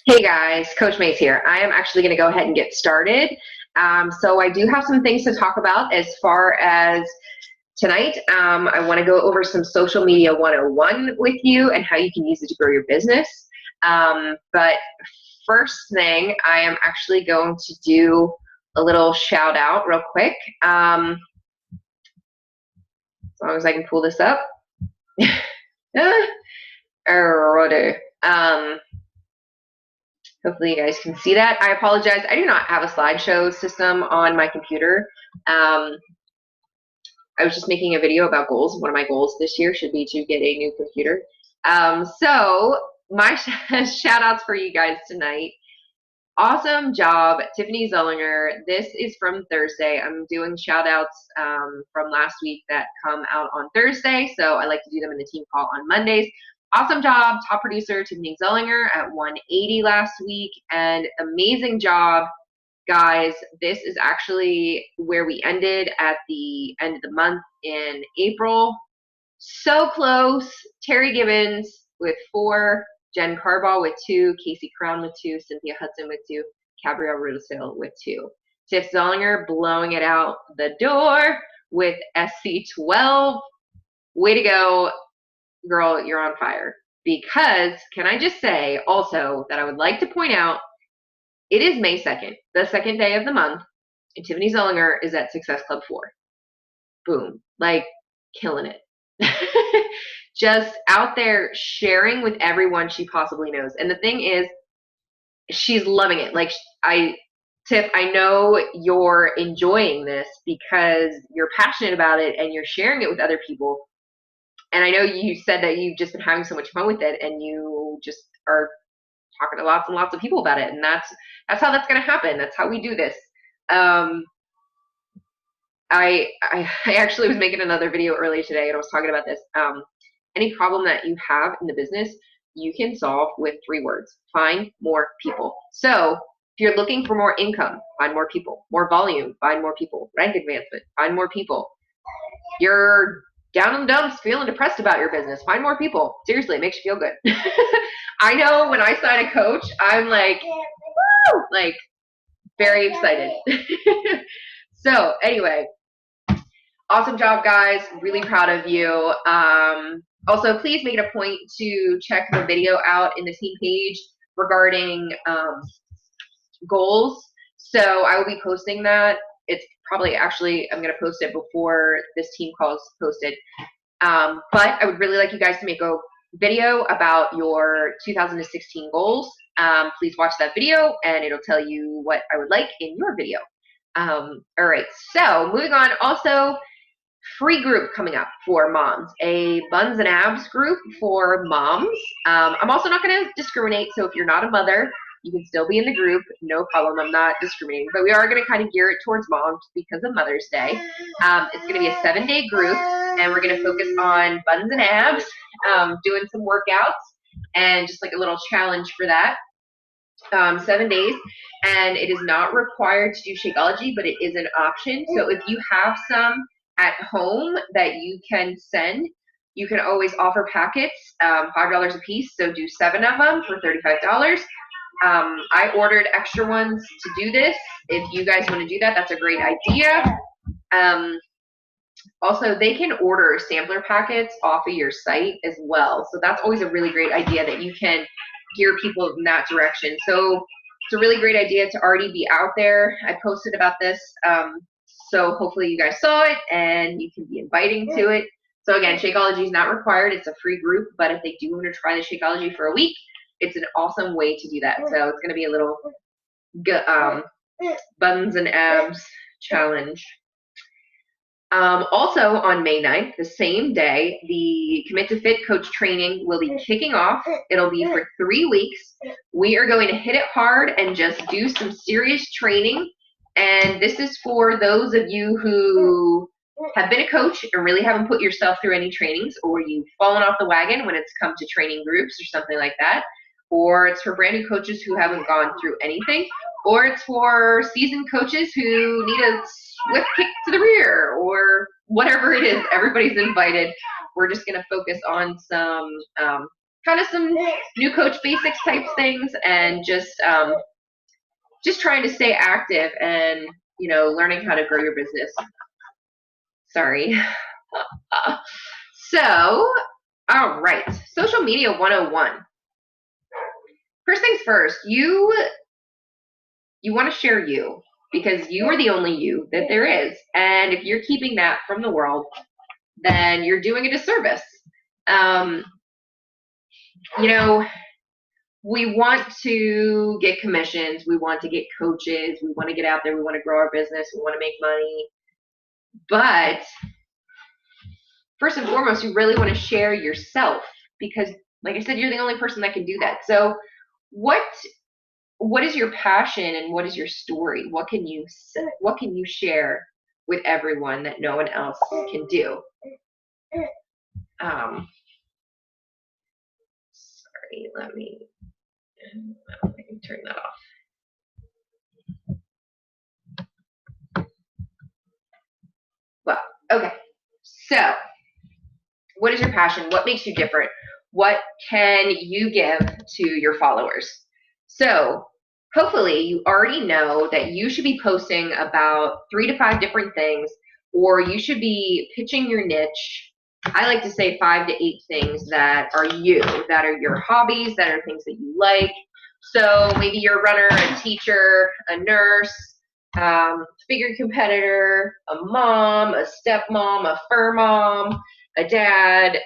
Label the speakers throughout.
Speaker 1: Hey guys, Coach Mace here. I am actually going to go ahead and get started. So I do have some things to talk about as far as tonight. I want to go over some social media 101 with you and how you can use it to grow your business. But first thing, I am actually going to do a little shout out real quick. As long as I can pull this up. Alrighty. Hopefully you guys can see that. I apologize. I do not have a slideshow system on my computer. I was just making a video about goals. One of my goals this year should be to get a new computer. So my shout outs for you guys tonight. Awesome job, Tiffany Zellinger. This is from Thursday. I'm doing shout outs from last week that come out on Thursday. So I like to do them in the team call on Mondays. Awesome job, top producer Tiffany Zellinger at 180 last week. And amazing job, guys. This is actually where we ended at the end of the month in April. So close. Terry Gibbons with 4. Jen Carball with 2, Casey Crown with 2, Cynthia Hudson with 2, Gabrielle Rudisill with 2. Tiff Zellinger blowing it out the door with SC12. Way to go, girl, you're on fire. Because, can I just say also that I would like to point out, it is May 2nd, the second day of the month, and Tiffany Zellinger is at Success Club 4. Boom. Like, killing it. Just out there sharing with everyone she possibly knows. And the thing is, she's loving it. Like, Tiff, I know you're enjoying this because you're passionate about it and you're sharing it with other people. And I know you said that you've just been having so much fun with it and you just are talking to lots and lots of people about it. And that's how that's going to happen. That's how we do this. I actually was making another video earlier today and I was talking about this. Any problem that you have in the business, you can solve with 3 words. Find more people. So if you're looking for more income, find more people. More volume, find more people. Rank advancement, find more people. You're down in the dumps, feeling depressed about your business, find more people. Seriously, it makes you feel good. I know when I sign a coach, I'm like, woo! Like, very excited. So anyway, awesome job, guys. Really proud of you. Also, please make it a point to check the video out in the team page regarding goals. So I will be posting that. It's probably actually, I'm going to post it before this team call is posted. But I would really like you guys to make a video about your 2016 goals. Please watch that video and it'll tell you what I would like in your video. All right, so moving on. Also, free group coming up for moms, a Buns and Abs group for moms. I'm also not going to discriminate, so if you're not a mother, you can still be in the group, no problem. I'm not discriminating, but we are going to kind of gear it towards moms because of Mother's Day. It's going to be a 7-day group, and we're going to focus on buns and abs, doing some workouts, and just like a little challenge for that. 7 days, and it is not required to do Shakeology, but it is an option. So if you have some at home that you can send, you can always offer packets, $5 a piece. So do 7 of them for $35. I ordered extra ones to do this. If you guys want to do that, that's a great idea. Also, they can order sampler packets off of your site as well. So that's always a really great idea that you can gear people in that direction. So it's a really great idea to already be out there. I posted about this. So hopefully you guys saw it and you can be inviting to it. So again, Shakeology is not required. It's a free group, but if they do want to try the Shakeology for a week, it's an awesome way to do that. So it's going to be a little buns and abs challenge. Also on May 9th, the same day, the Commit to Fit coach training will be kicking off. It'll be for 3 weeks. We are going to hit it hard and just do some serious training. And this is for those of you who have been a coach and really haven't put yourself through any trainings, or you've fallen off the wagon when it's come to training groups or something like that. Or it's for brand new coaches who haven't gone through anything. Or it's for seasoned coaches who need a swift kick to the rear, or whatever it is. Everybody's invited. We're just going to focus on some kind of some new coach basics type things, and just trying to stay active and, you know, learning how to grow your business. Sorry. So, all right, social media 101. First things first, you want to share you, because you are the only you that there is. And if you're keeping that from the world, then you're doing a disservice. You know, we want to get commissions, we want to get coaches, we want to get out there, we want to grow our business, we want to make money. But first and foremost, you really want to share yourself, because like I said, you're the only person that can do that. So what is your passion and what is your story? What can you share with everyone that no one else can do? Sorry, let me turn that off. Well, okay. So, what is your passion? What makes you different? What can you give to your followers? So, hopefully you already know that you should be posting about 3 to 5 different things, or you should be pitching your niche. I like to say 5 to 8 things that are you, that are your hobbies, that are things that you like. So maybe you're a runner, a teacher, a nurse, figure competitor, a mom, a stepmom, a fur mom, a dad,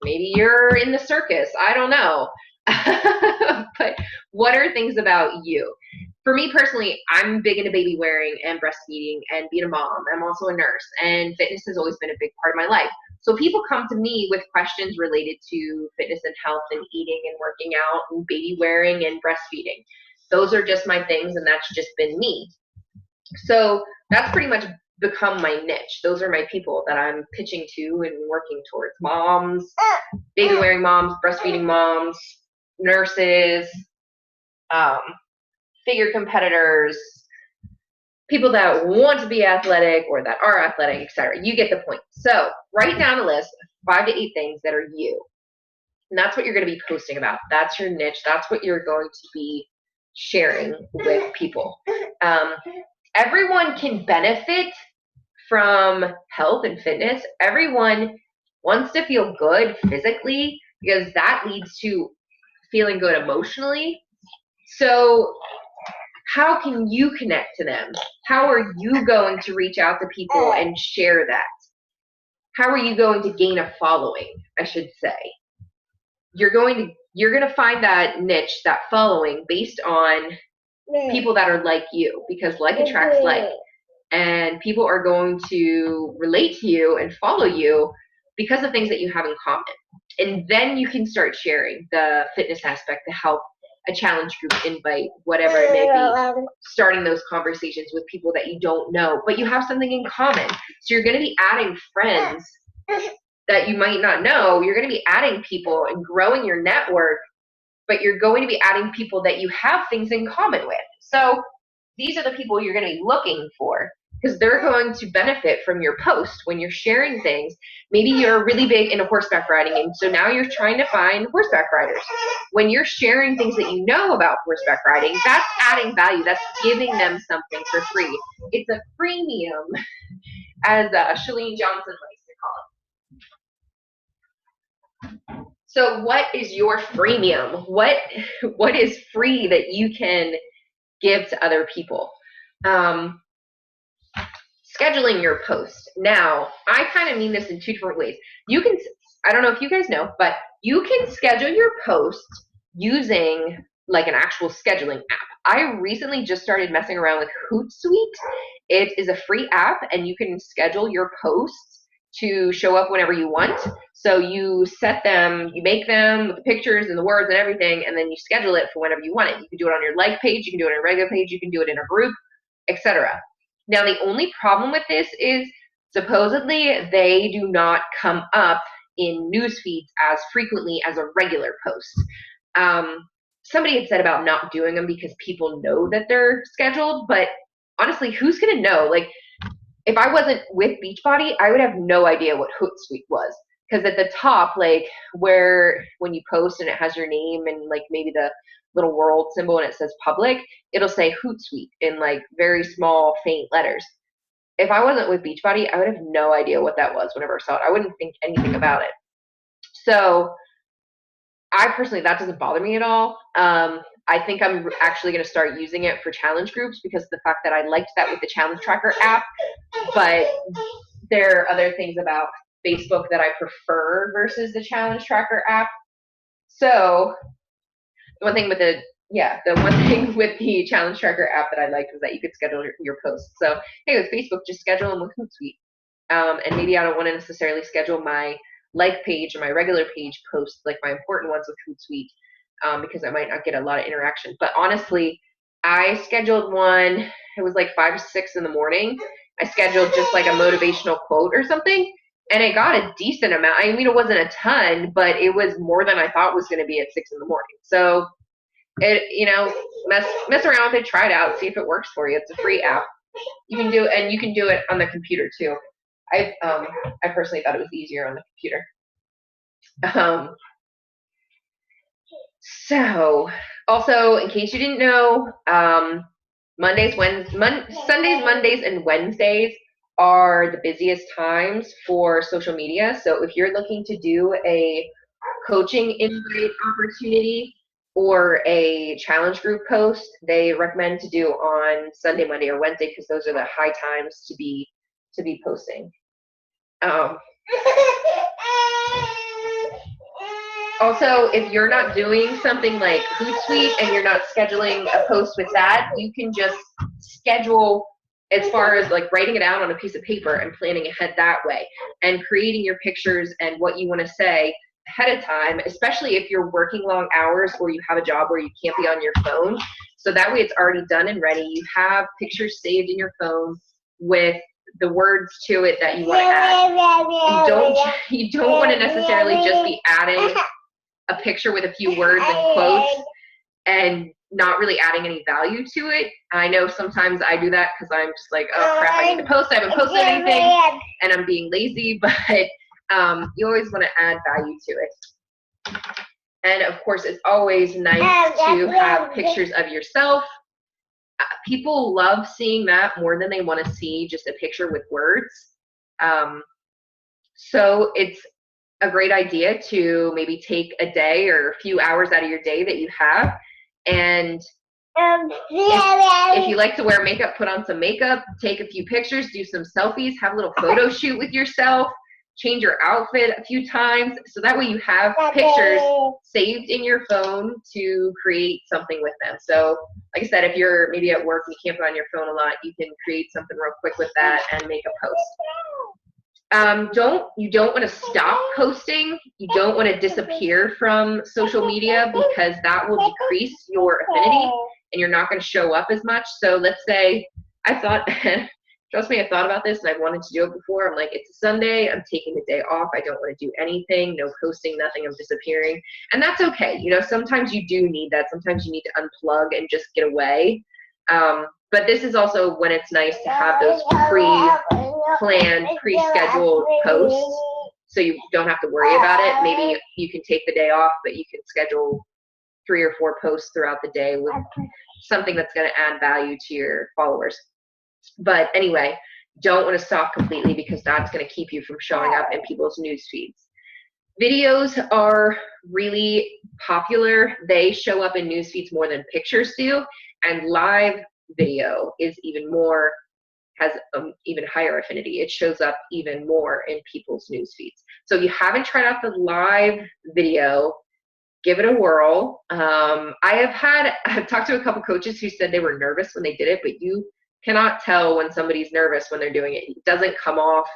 Speaker 1: maybe you're in the circus, I don't know. But what are things about you? For me personally, I'm big into baby wearing and breastfeeding and being a mom. I'm also a nurse, and fitness has always been a big part of my life. So people come to me with questions related to fitness and health and eating and working out and baby wearing and breastfeeding. Those are just my things, and that's just been me. So that's pretty much become my niche. Those are my people that I'm pitching to and working towards. Moms, baby wearing moms, breastfeeding moms, nurses, figure competitors, people that want to be athletic or that are athletic, etc. You get the point. So write down a list of 5 to 8 things that are you. And that's what you're going to be posting about. That's your niche. That's what you're going to be sharing with people. Everyone can benefit from health and fitness. Everyone wants to feel good physically, because that leads to feeling good emotionally. So how can you connect to them? How are you going to reach out to people and share that? How are you going to gain a following, I should say? You're going to find that niche, that following, based on people that are like you, because like attracts like. And people are going to relate to you and follow you because of things that you have in common. And then you can start sharing the fitness aspect, the health, a challenge group invite, whatever it may be, starting those conversations with people that you don't know, but you have something in common. So you're going to be adding friends that you might not know. You're going to be adding people and growing your network, but you're going to be adding people that you have things in common with. So these are the people you're going to be looking for, because they're going to benefit from your post when you're sharing things. Maybe you're really big into horseback riding, and so now you're trying to find horseback riders. When you're sharing things that you know about horseback riding, that's adding value. That's giving them something for free. It's a freemium, as Shalene Johnson likes to call it. So what is your freemium? What is free that you can give to other people? Scheduling your post. Now, I kind of mean this in 2 different ways. You can, I don't know if you guys know, but you can schedule your post using like an actual scheduling app. I recently just started messing around with Hootsuite. It is a free app, and you can schedule your posts to show up whenever you want. So you set them, you make them with the pictures and the words and everything, and then you schedule it for whenever you want it. You can do it on your like page, you can do it on a regular page, you can do it in a group, etc. Now, the only problem with this is supposedly they do not come up in news feeds as frequently as a regular post. Somebody had said about not doing them because people know that they're scheduled, but honestly, who's going to know? Like, if I wasn't with Beachbody, I would have no idea what Hootsuite was, because at the top, like where when you post and it has your name and like maybe the little world symbol and it says public, it'll say Hootsuite in like very small, faint letters. If I wasn't with Beachbody, I would have no idea what that was whenever I saw it. I wouldn't think anything about it. So I personally, that doesn't bother me at all. I think I'm actually going to start using it for challenge groups because of the fact that I liked that with the challenge tracker app, but there are other things about Facebook that I prefer versus the challenge tracker app. So the one thing with the challenge tracker app that I liked was that you could schedule your posts. So hey, with Facebook, just schedule them with Hootsuite. And maybe I don't want to necessarily schedule my like page or my regular page posts, like my important ones with Hootsuite, because I might not get a lot of interaction. But honestly, I scheduled one, it was like 5 or 6 in the morning. I scheduled just like a motivational quote or something, and it got a decent amount. I mean, it wasn't a ton, but it was more than I thought was going to be at 6 in the morning. So it, mess around with it, try it out, see if it works for you. It's a free app. You can do it on the computer too. I personally thought it was easier on the computer. So also, in case you didn't know, Sundays, Mondays, and Wednesdays are the busiest times for social media. So if you're looking to do a coaching invite opportunity or a challenge group post, they recommend to do on Sunday, Monday, or Wednesday because those are the high times to be posting. Also, if you're not doing something like Hootsuite and you're not scheduling a post with that, you can just schedule as far as like writing it out on a piece of paper and planning ahead that way and creating your pictures and what you want to say ahead of time, especially if you're working long hours or you have a job where you can't be on your phone. So that way it's already done and ready. You have pictures saved in your phone with the words to it that you want to add. You don't want to necessarily just be adding a picture with a few words and quotes and not really adding any value to it. I know sometimes I do that because I'm just like, oh crap, I need to post. I haven't posted anything and I'm being lazy, but you always want to add value to it. And of course, it's always nice to have pictures of yourself. People love seeing that more than they want to see just a picture with words. So it's a great idea to maybe take a day or a few hours out of your day that you have. And if you like to wear makeup, put on some makeup, take a few pictures, do some selfies, have a little photo shoot with yourself, change your outfit a few times. So that way you have pictures saved in your phone to create something with them. So like I said, if you're maybe at work and you can't put on your phone a lot, you can create something real quick with that and make a post. You don't want to stop posting. You don't want to disappear from social media because that will decrease your affinity and you're not going to show up as much. So let's say trust me, I thought about this and I've wanted to do it before. I'm like, it's a Sunday. I'm taking the day off. I don't want to do anything. No posting, nothing. I'm disappearing. And that's okay. Sometimes you do need that. Sometimes you need to unplug and just get away. But this is also when it's nice to have those pre-planned, pre-scheduled posts so you don't have to worry about it. Maybe you can take the day off, but you can schedule 3 or 4 posts throughout the day with something that's going to add value to your followers. But anyway, don't want to stop completely because that's going to keep you from showing up in people's news feeds. Videos are really popular. They show up in news feeds more than pictures do, and live video is has even higher affinity. It shows up even more in people's news feeds. So if you haven't tried out the live video, give it a whirl. I've talked to a couple coaches who said they were nervous when they did it, but you cannot tell when somebody's nervous when they're doing it. It doesn't come off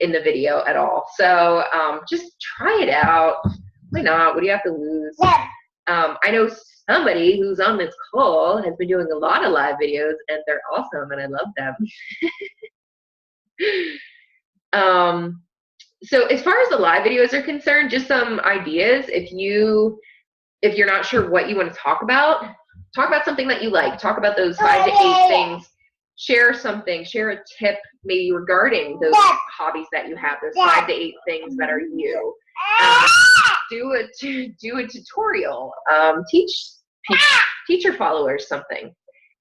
Speaker 1: in the video at all. So just try it out. Why not? What do you have to lose? I know somebody who's on this call has been doing a lot of live videos and they're awesome and I love them. So as far as the live videos are concerned, just some ideas. If you're not sure what you want to talk about something that you like. Talk about those 5 to 8 things. share something, share a tip maybe regarding those hobbies that you have, those 5 to 8 things that are you. Do a tutorial. Teach your followers something.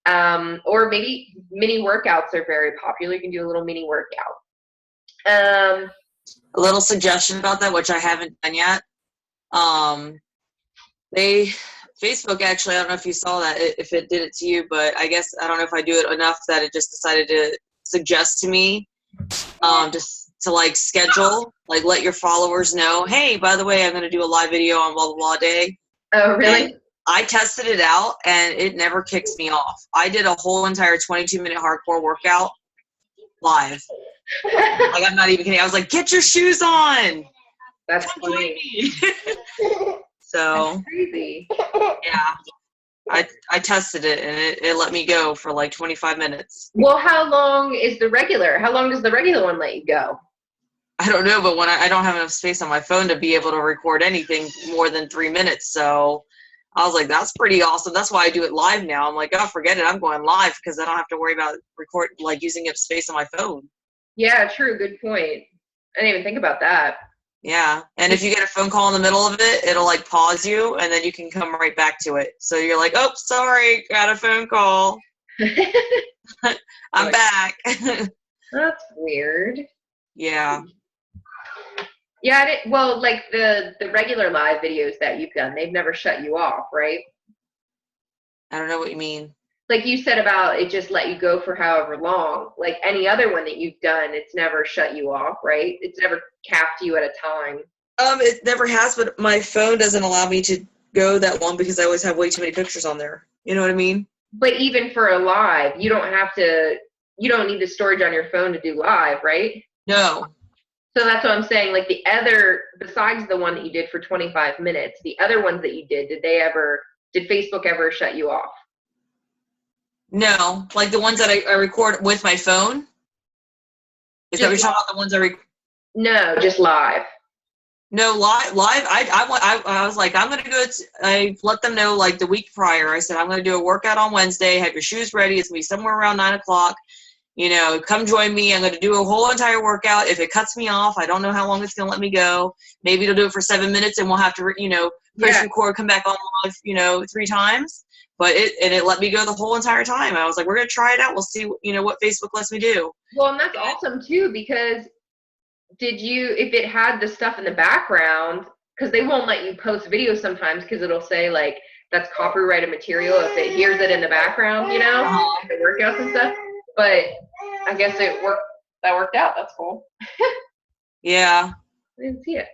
Speaker 1: Or maybe mini workouts are very popular. You can do a little mini workout.
Speaker 2: A little suggestion about that, which I haven't done yet. Facebook actually, I don't know if you saw that, if it did it to you, but I guess, I don't know if I do it enough that it just decided to suggest to me, just to like schedule, like let your followers know, hey, by the way, I'm going to do a live video on blah, blah, blah day.
Speaker 1: Oh, really?
Speaker 2: And I tested it out and it never kicks me off. I did a whole entire 22-minute hardcore workout live. Like, I'm not even kidding. I was like, get your shoes on.
Speaker 1: That's funny.
Speaker 2: So
Speaker 1: that's crazy.
Speaker 2: Yeah, I tested it and it let me go for like 25 minutes.
Speaker 1: Well, how long does the regular one let you go?
Speaker 2: I don't know, but when I don't have enough space on my phone to be able to record anything more than 3 minutes, so I was like, that's pretty awesome. That's why I do it live now. I'm like, oh, forget it. I'm going live because I don't have to worry about using up space on my phone.
Speaker 1: Yeah, true. Good point. I didn't even think about that.
Speaker 2: Yeah, and if you get a phone call in the middle of it, it'll like pause you, and then you can come right back to it. So you're like, oh, sorry, got a phone call. I'm back.
Speaker 1: That's weird.
Speaker 2: Yeah.
Speaker 1: Yeah, well, like the regular live videos that you've done, they've never shut you off, right?
Speaker 2: I don't know what you mean.
Speaker 1: Like you said about it just let you go for however long. Like any other one that you've done, it's never shut you off, right? It's never capped you at a time.
Speaker 2: It never has, but my phone doesn't allow me to go that long because I always have way too many pictures on there. You know what I mean?
Speaker 1: But even for a live, you don't need the storage on your phone to do live, right?
Speaker 2: No.
Speaker 1: So that's what I'm saying. Like besides the one that you did for 25 minutes, the other ones that you did Facebook ever shut you off?
Speaker 2: No, like the ones that I record with my phone. Is that what you're talking about? The ones I record?
Speaker 1: No, just live.
Speaker 2: No, live. I was like, I'm gonna go. I let them know like the week prior. I said I'm gonna do a workout on Wednesday. Have your shoes ready. It's gonna be somewhere around 9 o'clock. You know, come join me. I'm gonna do a whole entire workout. If it cuts me off, I don't know how long it's gonna let me go. Maybe it'll do it for 7 minutes, and we'll have to, press record, come back on live, 3 times. But it let me go the whole entire time. I was like, we're going to try it out. We'll see, what Facebook lets me do.
Speaker 1: Well, and that's awesome, too, because if it had the stuff in the background, because they won't let you post videos sometimes because it'll say, like, that's copyrighted material if it hears it in the background, the workouts and stuff. But I guess that worked out. That's cool.
Speaker 2: Yeah.
Speaker 1: I didn't see it.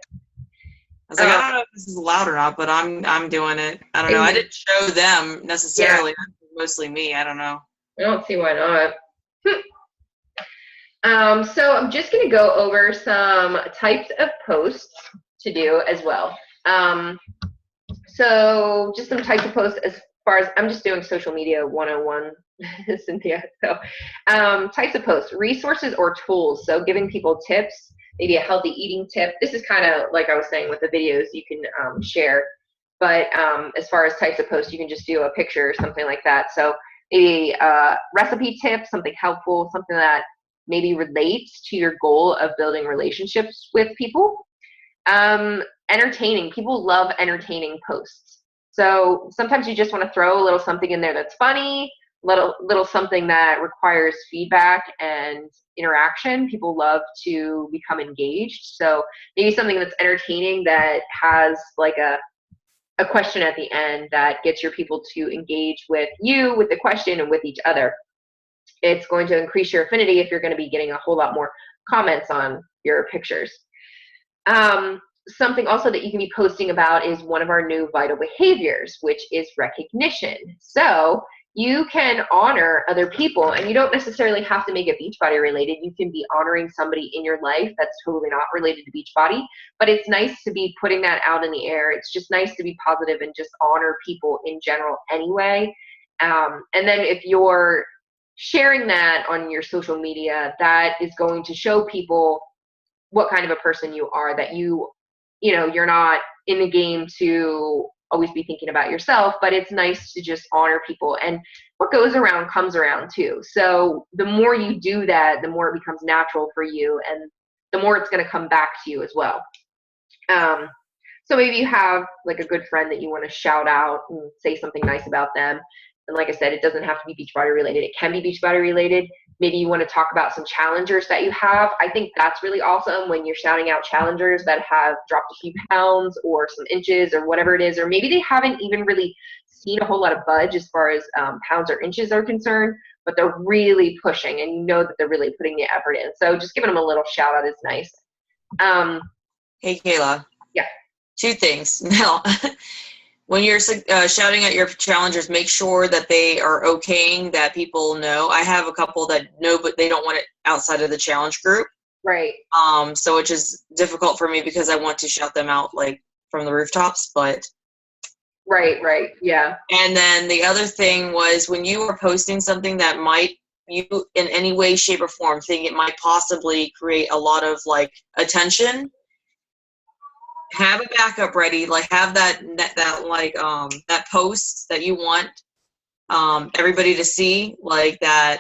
Speaker 2: I was like, I don't know if this is allowed or not, but I'm doing it. I don't know. I didn't show them necessarily. Yeah. Mostly me. I don't know.
Speaker 1: I don't see why not. So I'm just going to go over some types of posts to do as well. So just some types of posts as far as I'm just doing social media 101, Cynthia. So types of posts, resources or tools. So giving people tips. Maybe a healthy eating tip. This is kind of like I was saying with the videos you can share. But as far as types of posts, you can just do a picture or something like that. So maybe a recipe tip, something helpful, something that maybe relates to your goal of building relationships with people. Entertaining. People love entertaining posts. So sometimes you just want to throw a little something in there that's funny, little something that requires feedback and interaction. People love to become engaged. So maybe something that's entertaining that has like a question at the end that gets your people to engage with you, with the question, and with each other. It's going to increase your affinity if you're going to be getting a whole lot more comments on your pictures. Something also that you can be posting about is one of our new vital behaviors, which is recognition. So you can honor other people, and you don't necessarily have to make it Beachbody related. You can be honoring somebody in your life that's totally not related to Beachbody, but it's nice to be putting that out in the air. It's just nice to be positive and just honor people in general anyway. And then if you're sharing that on your social media, that is going to show people what kind of a person you are, that you're not in the game to always be thinking about yourself, but it's nice to just honor people. And what goes around comes around too. So the more you do that, the more it becomes natural for you, and the more it's going to come back to you as well. So maybe you have like a good friend that you want to shout out and say something nice about them. And like I said, it doesn't have to be Beachbody related. It can be Beachbody related. Maybe you want to talk about some challengers that you have. I think that's really awesome when you're shouting out challengers that have dropped a few pounds or some inches or whatever it is, or maybe they haven't even really seen a whole lot of budge as far as pounds or inches are concerned, but they're really pushing and you know that they're really putting the effort in. So just giving them a little shout out is nice.
Speaker 2: Hey, Kayla.
Speaker 1: Yeah.
Speaker 2: 2 things. Now, when you're shouting at your challengers, make sure that they are okaying that people know. I have a couple that know, but they don't want it outside of the challenge group.
Speaker 1: Right.
Speaker 2: So which is difficult for me because I want to shout them out like from the rooftops, but.
Speaker 1: Right. Yeah.
Speaker 2: And then the other thing was when you are posting something that might you in any way, shape, or form think it might possibly create a lot of like attention, have a backup ready, like have that post that you want everybody to see, like that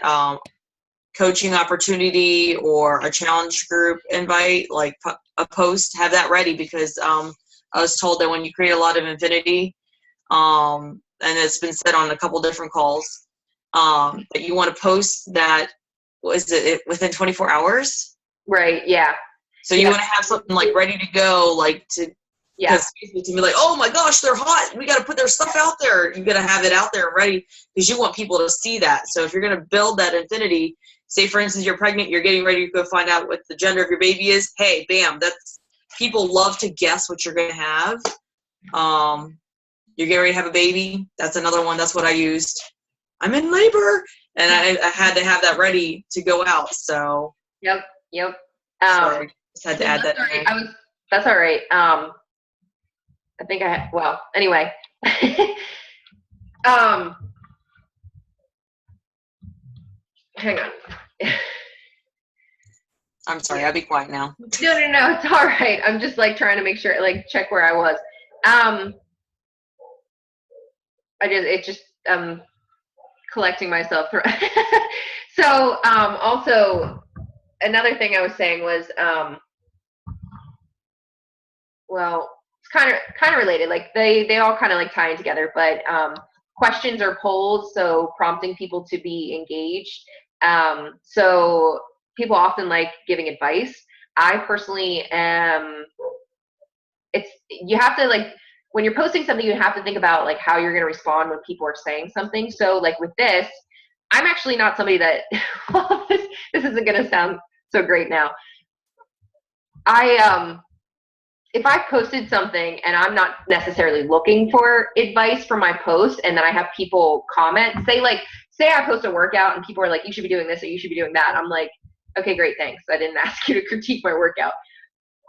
Speaker 2: coaching opportunity or a challenge group invite, like a post, have that ready because I was told that when you create a lot of infinity, and it's been said on a couple different calls, that you want to post that, within 24 hours?
Speaker 1: Right, yeah.
Speaker 2: So you want to have something like ready to go, like to be like, oh my gosh, they're hot. We got to put their stuff out there. You got to have it out there ready because you want people to see that. So if you're going to build that infinity, say for instance, you're pregnant, you're getting ready to go find out what the gender of your baby is. Hey, bam, that's, people love to guess what you're going to have. You're getting ready to have a baby. That's another one. That's what I used. I'm in labor. And I had to have that ready to go out. So.
Speaker 1: Yep.
Speaker 2: Sorry, just had to add that.
Speaker 1: That's all right. I think anyway. Hang on.
Speaker 2: I'm sorry, I'll be quiet now.
Speaker 1: No, it's all right. I'm just like trying to make sure, like check where I was. Collecting myself. So, also another thing I was saying was, it's kind of related. Like they all kind of like tie in together, but questions or polls, so prompting people to be engaged. So people often like giving advice. I personally you have to like, when you're posting something, you have to think about like how you're going to respond when people are saying something. So like with this, I'm actually not somebody that, this isn't going to sound so great now. If I posted something and I'm not necessarily looking for advice for my post, and then I have people comment, say I post a workout and people are like, you should be doing this or you should be doing that. I'm like, okay, great, thanks. I didn't ask you to critique my workout.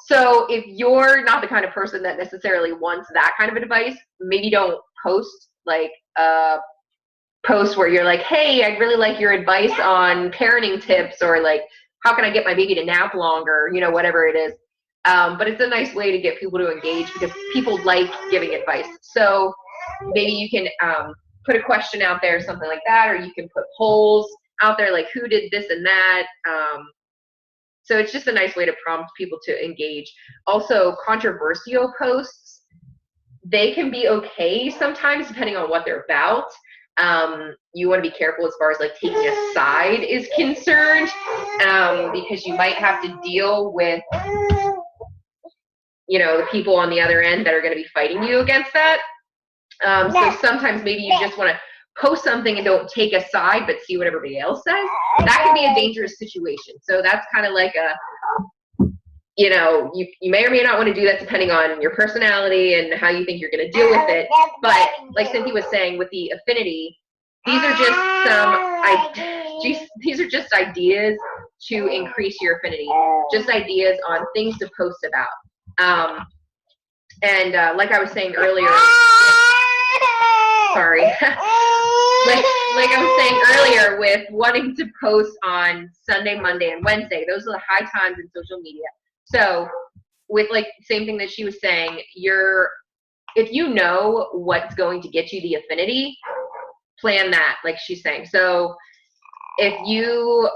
Speaker 1: So if you're not the kind of person that necessarily wants that kind of advice, maybe don't post like a post where you're like, hey, I'd really like your advice on parenting tips, or like, how can I get my baby to nap longer, whatever it is. But it's a nice way to get people to engage because people like giving advice. So maybe you can put a question out there, something like that, or you can put polls out there like who did this and that. So it's just a nice way to prompt people to engage. Also, controversial posts, they can be okay sometimes depending on what they're about. You want to be careful as far as like taking a side is concerned, because you might have to deal with the people on the other end that are going to be fighting you against that. So sometimes maybe you just want to post something and don't take a side but see what everybody else says. That can be a dangerous situation. So that's kind of like you may or may not want to do that depending on your personality and how you think you're going to deal with it. But like Cynthia was saying with the affinity, these are just ideas to increase your affinity, just ideas on things to post about. And like I was saying earlier, sorry, like I was saying earlier, with wanting to post on Sunday, Monday, and Wednesday, those are the high times in social media. So with like same thing that she was saying, if you know what's going to get you the affinity, plan that, like she's saying. So if you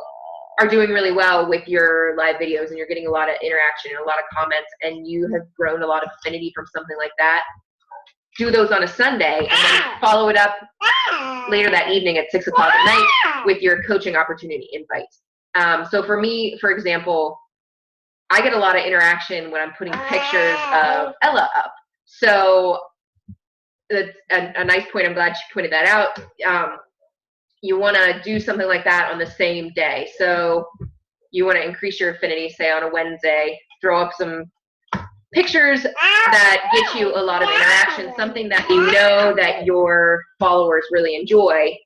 Speaker 1: are doing really well with your live videos and you're getting a lot of interaction and a lot of comments and you have grown a lot of affinity from something like that, do those on a Sunday and then follow it up later that evening at 6 o'clock at night with your coaching opportunity invites. So for me, for example, I get a lot of interaction when I'm putting pictures of Ella up. So that's a nice point. I'm glad she pointed that out. You want to do something like that on the same day. So you want to increase your affinity, say on a Wednesday, throw up some pictures that get you a lot of interaction, something that you know that your followers really enjoy,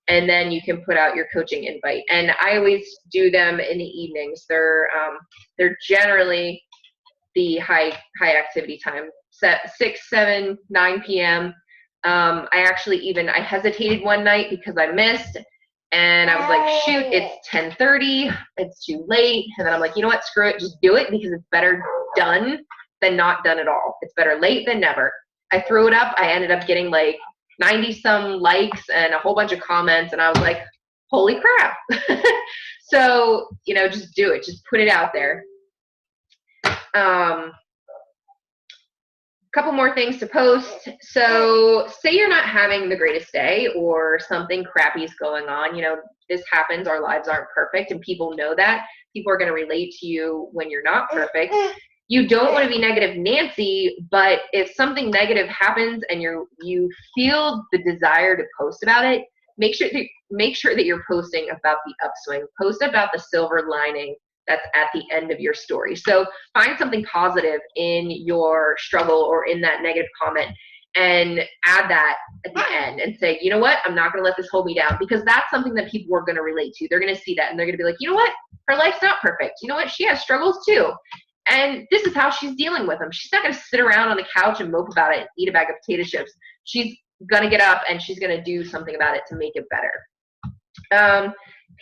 Speaker 1: and then you can put out your coaching invite. And I always do them in the evenings. They're generally the high activity time, 6, 7, 9 p.m. I hesitated one night because I missed, and I was like, shoot, it's 10:30, it's too late. And then I'm like, you know what, screw it, just do it, because it's better done than not done at all. It's better late than never. I threw it up. I ended up getting like 90 some likes and a whole bunch of comments, and I was like, holy crap. So, just do it. Just put it out there. Couple more things to post. So say you're not having the greatest day or something crappy is going on. This happens. Our lives aren't perfect, and people know that. People are going to relate to you when you're not perfect. You don't want to be negative Nancy, but if something negative happens and you feel the desire to post about it, make sure that you're posting about the upswing. Post about the silver lining that's at the end of your story. So find something positive in your struggle or in that negative comment and add that at the end and say, you know what, I'm not going to let this hold me down, because that's something that people are going to relate to. They're going to see that and they're going to be like, you know what, her life's not perfect. You know what, she has struggles too. And this is how she's dealing with them. She's not going to sit around on the couch and mope about it and eat a bag of potato chips. She's going to get up and she's going to do something about it to make it better.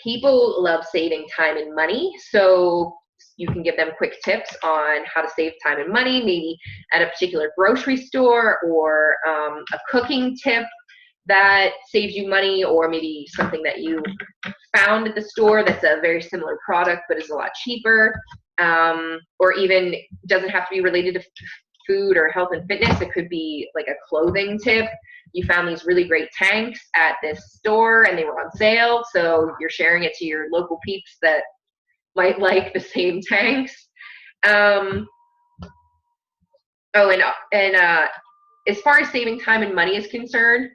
Speaker 1: People love saving time and money, so you can give them quick tips on how to save time and money, maybe at a particular grocery store, or a cooking tip that saves you money, or maybe something that you found at the store that's a very similar product but is a lot cheaper, or even doesn't have to be related to food or health and fitness. It could be like a clothing tip. You found these really great tanks at this store and they were on sale, so you're sharing it to your local peeps that might like the same tanks. As far as saving time and money is concerned,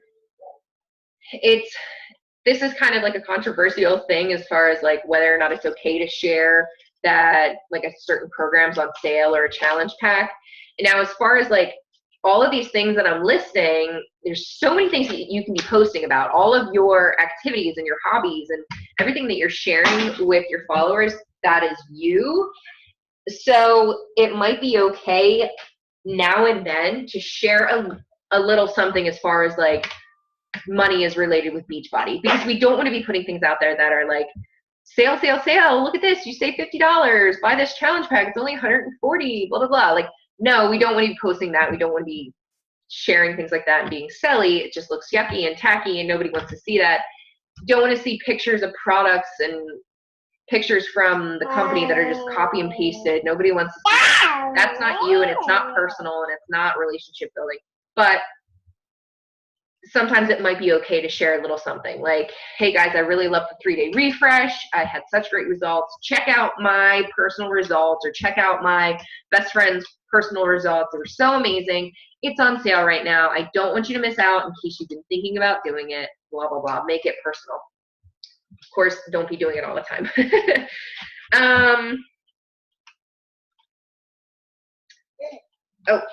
Speaker 1: this is kind of like a controversial thing as far as like whether or not it's okay to share that like a certain program's on sale or a challenge pack. And now as far as like all of these things that I'm listing, there's so many things that you can be posting about, all of your activities and your hobbies and everything that you're sharing with your followers, that is you. So it might be okay now and then to share a little something as far as like money is related with Beachbody, because we don't want to be putting things out there that are like, sale, look at this, you save $50, buy this challenge pack, it's only $140, blah, blah, blah. Like, no, we don't want to be posting that. We don't want to be sharing things like that and being silly. It just looks yucky and tacky and nobody wants to see that. You don't want to see pictures of products and pictures from the company that are just copy and pasted. Nobody wants to see that. That's not you, and it's not personal, and it's not relationship building. But sometimes it might be okay to share a little something like, hey guys, I really love the 3-day refresh. I had such great results. Check out my personal results, or check out my best friend's personal results. They're so amazing. It's on sale right now. I don't want you to miss out in case you've been thinking about doing it, blah, blah, blah. Make it personal. Of course, don't be doing it all the time.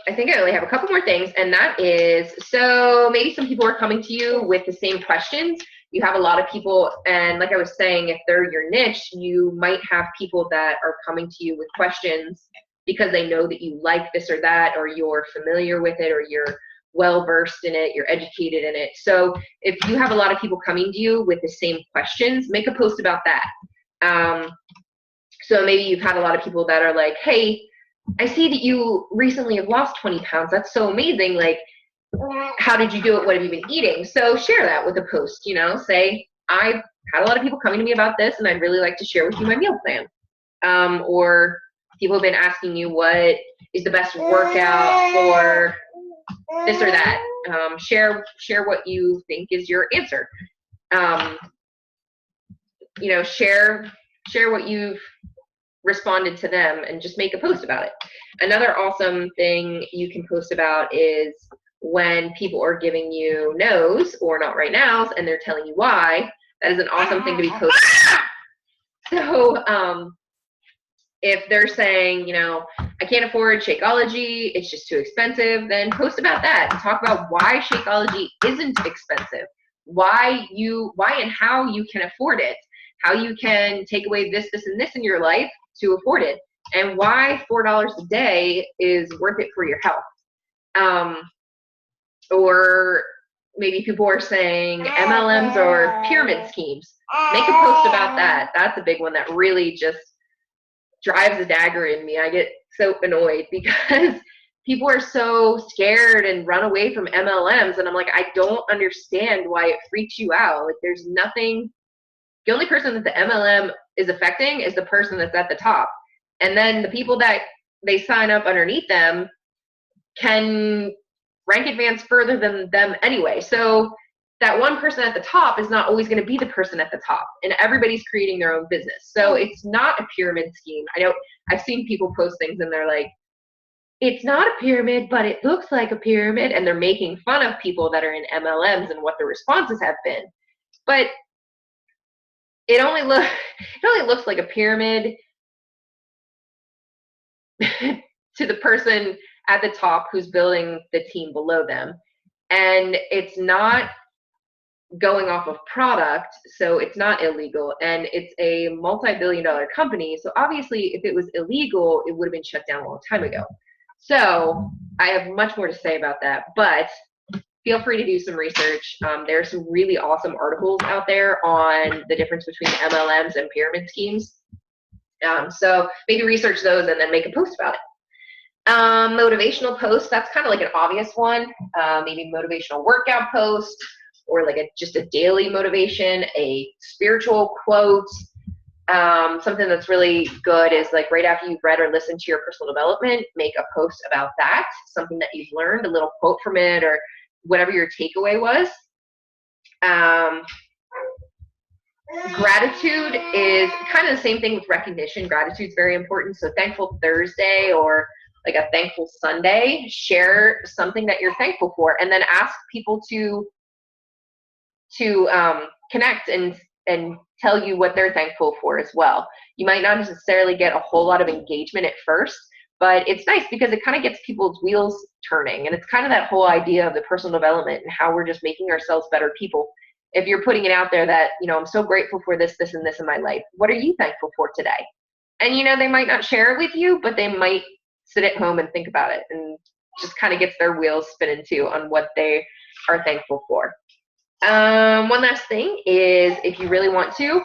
Speaker 1: I think I only have a couple more things, and that is, so maybe some people are coming to you with the same questions. You have a lot of people, and like I was saying, if they're your niche, you might have people that are coming to you with questions because they know that you like this or that, or you're familiar with it, or you're well-versed in it, you're educated in it. So if you have a lot of people coming to you with the same questions, make a post about that. So maybe you've had a lot of people that are like, hey, I see that you recently have lost 20 pounds. That's so amazing. Like, how did you do it? What have you been eating? So share that with a post, you know, say, I've had a lot of people coming to me about this and I'd really like to share with you my meal plan. Or people have been asking you what is the best workout for this or that. Share what you think is your answer. You know, share what you've responded to them and just make a post about it. Another awesome thing you can post about is when people are giving you no's or not right nows and they're telling you why. That is an awesome thing to be posting. So if they're saying, you know, I can't afford Shakeology, it's just too expensive, then post about that and talk about why Shakeology isn't expensive, why and how you can afford it, how you can take away this, and this in your life to afford it, and why $4 a day is worth it for your health. Or maybe people are saying MLMs or pyramid schemes. Make a post about that. That's a big one that really just drives a dagger in me. I get so annoyed because people are so scared and run away from MLMs, and I'm like, I don't understand why it freaks you out. Like, there's nothing. The only person that the MLM is affecting is the person that's at the top. And then the people that they sign up underneath them can rank advance further than them anyway. So that one person at the top is not always going to be the person at the top, and everybody's creating their own business. So it's not a pyramid scheme. I know I've seen people post things and they're like, it's not a pyramid, but it looks like a pyramid. And they're making fun of people that are in MLMs and what the responses have been. But it only looks like a pyramid to the person at the top who's building the team below them. And it's not going off of product, so it's not illegal, and it's a multi-billion-dollar company. So obviously, if it was illegal, it would have been shut down a long time ago. So I have much more to say about that, but feel free to do some research. There are some really awesome articles out there on the difference between MLMs and pyramid schemes. So maybe research those and then make a post about it. Motivational posts, that's kind of like an obvious one. Maybe motivational workout post, or like just a daily motivation, a spiritual quote. Something that's really good is like right after you've read or listened to your personal development, make a post about that, something that you've learned, a little quote from it, or whatever your takeaway was. Gratitude is kind of the same thing with recognition. Gratitude is very important. So Thankful Thursday or like a Thankful Sunday, share something that you're thankful for, and then ask people to connect and tell you what they're thankful for as well. You might not necessarily get a whole lot of engagement at first, but it's nice because it kind of gets people's wheels turning. And it's kind of that whole idea of the personal development and how we're just making ourselves better people. If you're putting it out there that, you know, I'm so grateful for this, and this in my life. What are you thankful for today? And, you know, they might not share it with you, but they might sit at home and think about it, and just kind of gets their wheels spinning too on what they are thankful for. One last thing is, if you really want to,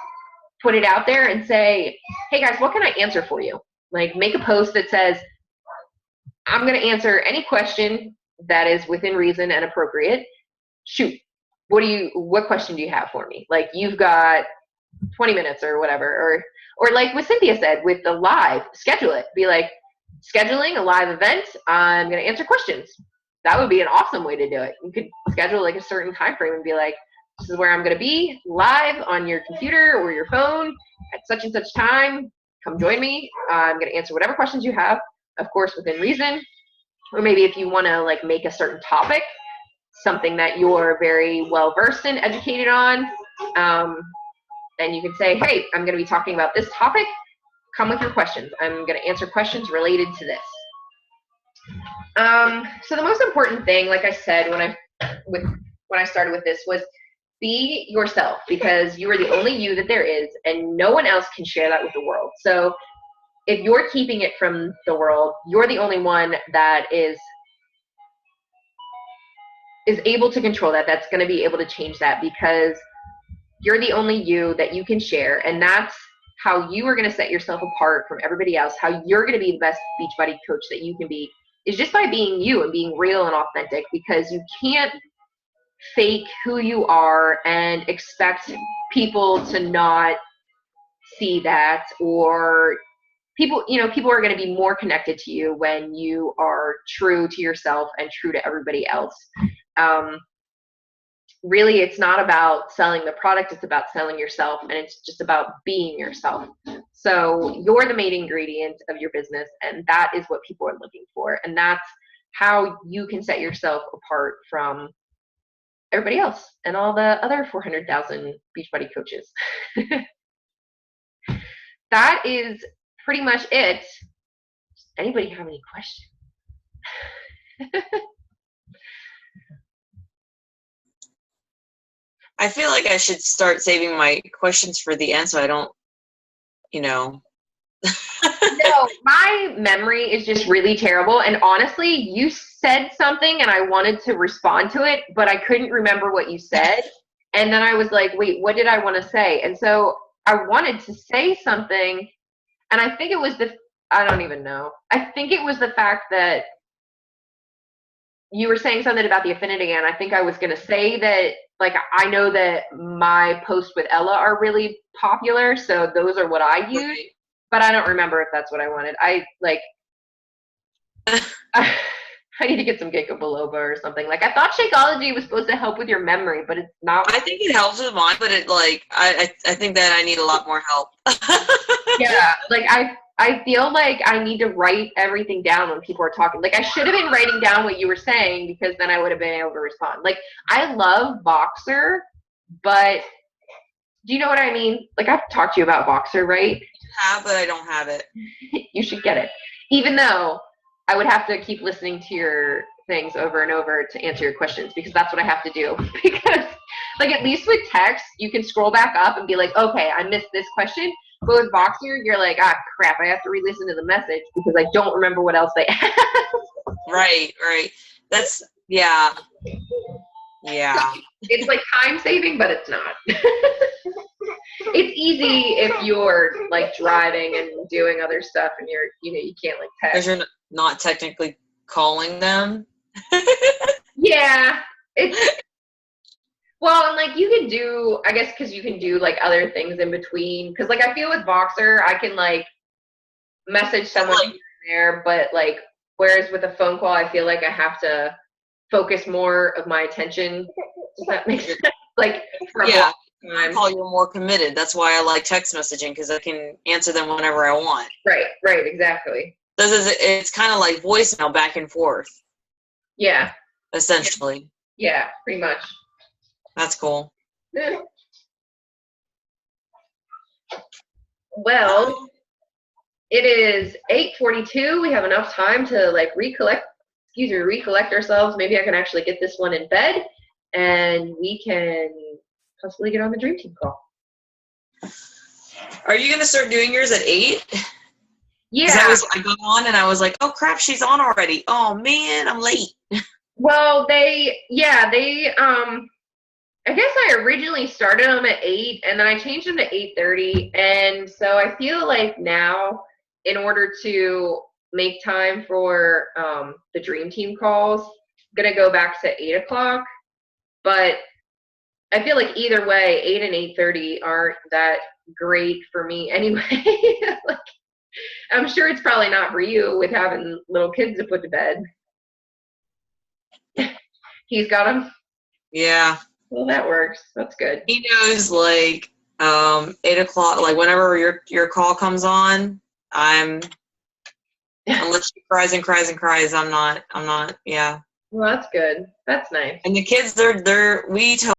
Speaker 1: put it out there and say, hey guys, what can I answer for you? Like, make a post that says, I'm going to answer any question that is within reason and appropriate. Shoot, what question do you have for me? Like, you've got 20 minutes or whatever, or like what Cynthia said with the live, schedule it. Be like, scheduling a live event, I'm going to answer questions. That would be an awesome way to do it. You could schedule like a certain time frame and be like, this is where I'm going to be live on your computer or your phone at such and such time. Come join me. I'm going to answer whatever questions you have, of course, within reason. Or maybe if you want to like make a certain topic, something that you're very well versed in, educated on, and you can say, hey, I'm going to be talking about this topic. Come with your questions. I'm going to answer questions related to this. So the most important thing, like I said, when I started with this, was be yourself, because you are the only you that there is, and no one else can share that with the world. So if you're keeping it from the world, you're the only one that is able to control that, that's going to be able to change that, because you're the only you that you can share, and that's how you are going to set yourself apart from everybody else, how you're going to be the best Beachbody coach that you can be, is just by being you and being real and authentic, because you can't fake who you are and expect people to not see that, or people are going to be more connected to you when you are true to yourself and true to everybody else. Really, it's not about selling the product, it's about selling yourself, and it's just about being yourself. So you're the main ingredient of your business, and that is what people are looking for, and that's how you can set yourself apart from everybody else and all the other 400,000 Beachbody coaches. That is pretty much it. Does anybody have any questions?
Speaker 2: I feel like I should start saving my questions for the end so I don't,
Speaker 1: No, my memory is just really terrible. And honestly, you said something and I wanted to respond to it, but I couldn't remember what you said. And then I was like, wait, what did I want to say? And so I wanted to say something, and I think it was I don't even know. I think it was the fact that you were saying something about the affinity, and I think I was going to say that, like, I know that my posts with Ella are really popular, so those are what I use, right. But I don't remember if that's what I wanted. I need to get some ginkgo biloba or something. Like, I thought Shakeology was supposed to help with your memory, but it's not.
Speaker 2: I think it helps with mine, but I think that I need a lot more help.
Speaker 1: Yeah, like, I feel like I need to write everything down when people are talking. Like, I should have been writing down what you were saying, because then I would have been able to respond. Like, I love Voxer, but do you know what I mean? Like, I've talked to you about Voxer, right?
Speaker 2: I have, but I don't have it.
Speaker 1: You should get it. Even though I would have to keep listening to your things over and over to answer your questions, because that's what I have to do. Because, like, at least with text, you can scroll back up and be like, okay, I missed this question. But with Voxer, you're like, ah, crap, I have to re-listen to the message because I don't remember what else they asked.
Speaker 2: Right. That's, yeah. So
Speaker 1: it's like time saving, but it's not. It's easy if you're, like, driving and doing other stuff and you can't, like, text.
Speaker 2: Because you're not technically calling them.
Speaker 1: Yeah. Well, and, like, you can do, I guess, because you can do, like, other things in between. Because, like, I feel with Voxer, I can, like, message someone there, but, like, whereas with a phone call, I feel like I have to focus more of my attention. Does that make sense? Like, for a long time.
Speaker 2: Call, you're more committed. That's why I like text messaging, because I can answer them whenever I want.
Speaker 1: Right, exactly.
Speaker 2: It's kind of like voicemail back and forth.
Speaker 1: Yeah.
Speaker 2: Essentially.
Speaker 1: Yeah, pretty much.
Speaker 2: That's cool.
Speaker 1: Well, it is 8:42. We have enough time to, like, recollect ourselves. Maybe I can actually get this one in bed, and we can possibly get on the Dream Team call.
Speaker 2: Are you going to start doing yours at 8?
Speaker 1: Yeah.
Speaker 2: I got on and I was like, oh crap, she's on already. Oh man, I'm late.
Speaker 1: Well, I guess I originally started them at 8, and then I changed them to 8:30, and so I feel like now, in order to make time for the Dream Team calls, I'm going to go back to 8 o'clock, but I feel like either way, 8 and 8:30 aren't that great for me anyway. Like, I'm sure it's probably not for you with having little kids to put to bed. He's got them?
Speaker 2: Yeah.
Speaker 1: Well, that works. That's good.
Speaker 2: He knows, like, 8 o'clock, like, whenever your call comes on, unless she cries and cries and cries, I'm not, yeah.
Speaker 1: Well, that's good. That's nice.
Speaker 2: And the kids, we tell